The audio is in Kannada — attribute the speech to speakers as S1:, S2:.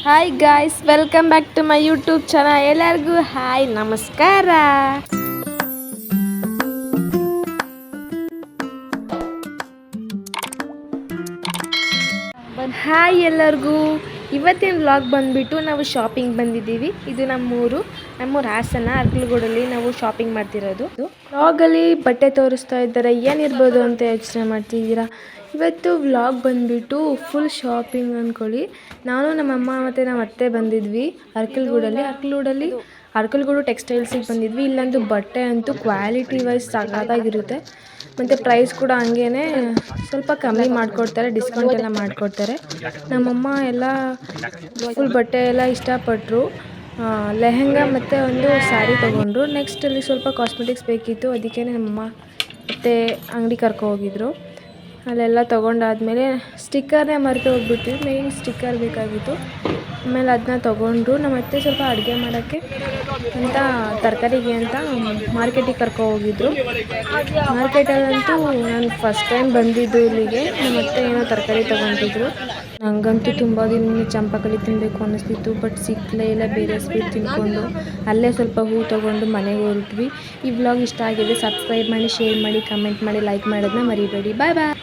S1: Hi guys, welcome back to my YouTube channel. ಎಲ್ಲರಿಗೂ ಹಾಯ್, ನಮಸ್ಕಾರ. ಹಾಯ್ ಎಲ್ಲರಿಗೂ. ಇವತ್ತಿನ ವ್ಲಾಗ್ ಬಂದುಬಿಟ್ಟು ನಾವು ಶಾಪಿಂಗ್ ಬಂದಿದ್ದೀವಿ. ಇದು ನಮ್ಮೂರು ಹಾಸನ ಅರ್ಕಲಗೂಡಲ್ಲಿ ನಾವು ಶಾಪಿಂಗ್ ಮಾಡ್ತಿರೋದು. ವ್ಲಾಗಲ್ಲಿ ಬಟ್ಟೆ ತೋರಿಸ್ತಾ ಇದ್ದಾರೆ, ಏನಿರ್ಬೋದು ಅಂತ ಯೋಚನೆ ಮಾಡ್ತಿದ್ದೀರಾ. ಇವತ್ತು ವ್ಲಾಗ್ ಬಂದುಬಿಟ್ಟು ಫುಲ್ ಶಾಪಿಂಗ್ ಅಂದ್ಕೊಳ್ಳಿ. ನಾನು ನಮ್ಮಮ್ಮ ಮತ್ತು ನಮ್ಮ ಅತ್ತೆ ಬಂದಿದ್ವಿ ಅರ್ಕಲಗೂಡು ಟೆಕ್ಸ್ಟೈಲ್ಸಿಗೆ ಬಂದಿದ್ವಿ. ಇಲ್ಲಂತೂ ಬಟ್ಟೆ ಅಂತೂ ಕ್ವಾಲಿಟಿ ವೈಸ್ ಸಖತ್ತಾಗಿರುತ್ತೆ ಮತ್ತು ಪ್ರೈಸ್ ಕೂಡ ಹಂಗೇ ಸ್ವಲ್ಪ ಕಮ್ಮಿ ಮಾಡಿಕೊಡ್ತಾರೆ, ಡಿಸ್ಕೌಂಟ್ ಎಲ್ಲ ಮಾಡಿಕೊಡ್ತಾರೆ. ನಮ್ಮಮ್ಮ ಎಲ್ಲ ಫುಲ್ ಬಟ್ಟೆ ಎಲ್ಲ ಇಷ್ಟಪಟ್ಟರು. ಲೆಹೆಂಗಾ ಮತ್ತು ಒಂದು ಸ್ಯಾರಿ ತೊಗೊಂಡ್ರು. ನೆಕ್ಸ್ಟ್ ಅಲ್ಲಿ ಸ್ವಲ್ಪ ಕಾಸ್ಮೆಟಿಕ್ಸ್ ಬೇಕಿತ್ತು, ಅದಕ್ಕೆ ನಮ್ಮಮ್ಮ ಮತ್ತು ಅಂಗಡಿ ಹೋಗಿದ್ರು. ಅಲ್ಲೆಲ್ಲ ತೊಗೊಂಡಾದ್ಮೇಲೆ ಸ್ಟಿಕ್ಕರ್ನೇ ಮರೆತು ಹೋಗ್ಬಿಟ್ವಿ, ಮೇನ್ ಸ್ಟಿಕ್ಕರ್ ಬೇಕಾಗಿತ್ತು. ಆಮೇಲೆ ಅದನ್ನ ತೊಗೊಂಡ್ರು. ನಮ್ಮ ಅತ್ತೆ ಸ್ವಲ್ಪ ಅಡುಗೆ ಮಾಡೋಕ್ಕೆ ಅಂತ ತರಕಾರಿಗೆ ಅಂತ ಮಾರ್ಕೆಟಿಗೆ ಹೋಗಿದ್ರು. ಮಾರ್ಕೆಟಲ್ಲಂತೂ ನಾನು ಫಸ್ಟ್ ಟೈಮ್ ಬಂದಿದ್ದು ಇಲ್ಲಿಗೆ. ನಮ್ಮ ಅತ್ತೆ ಏನೋ ತರಕಾರಿ ತೊಗೊಂಡಿದ್ರು. ನನಗಂತೂ ತುಂಬ ದಿನ ಚಂಪಾಕಲಿ ತಿನ್ನಬೇಕು ಅನ್ನಿಸ್ತಿತ್ತು, ಬಟ್ ಸಿಕ್ಕಲೇ ಇಲ್ಲ. ಬೇರೆ ಸ್ವೀಟ್ ತಿನ್ಕೊಂಡು ಅಲ್ಲೇ ಸ್ವಲ್ಪ ಹೂ ತೊಗೊಂಡು ಮನೆಗೆ ಹೊರಟ್ವಿ. ಈ ವ್ಲಾಗ್ ಇಷ್ಟ ಆಗಿದೆ, ಸಬ್ಸ್ಕ್ರೈಬ್ ಮಾಡಿ, ಶೇರ್ ಮಾಡಿ, ಕಮೆಂಟ್ ಮಾಡಿ, ಲೈಕ್ ಮಾಡೋದನ್ನ ಮರಿಬೇಡಿ. ಬಾಯ್ ಬಾಯ್.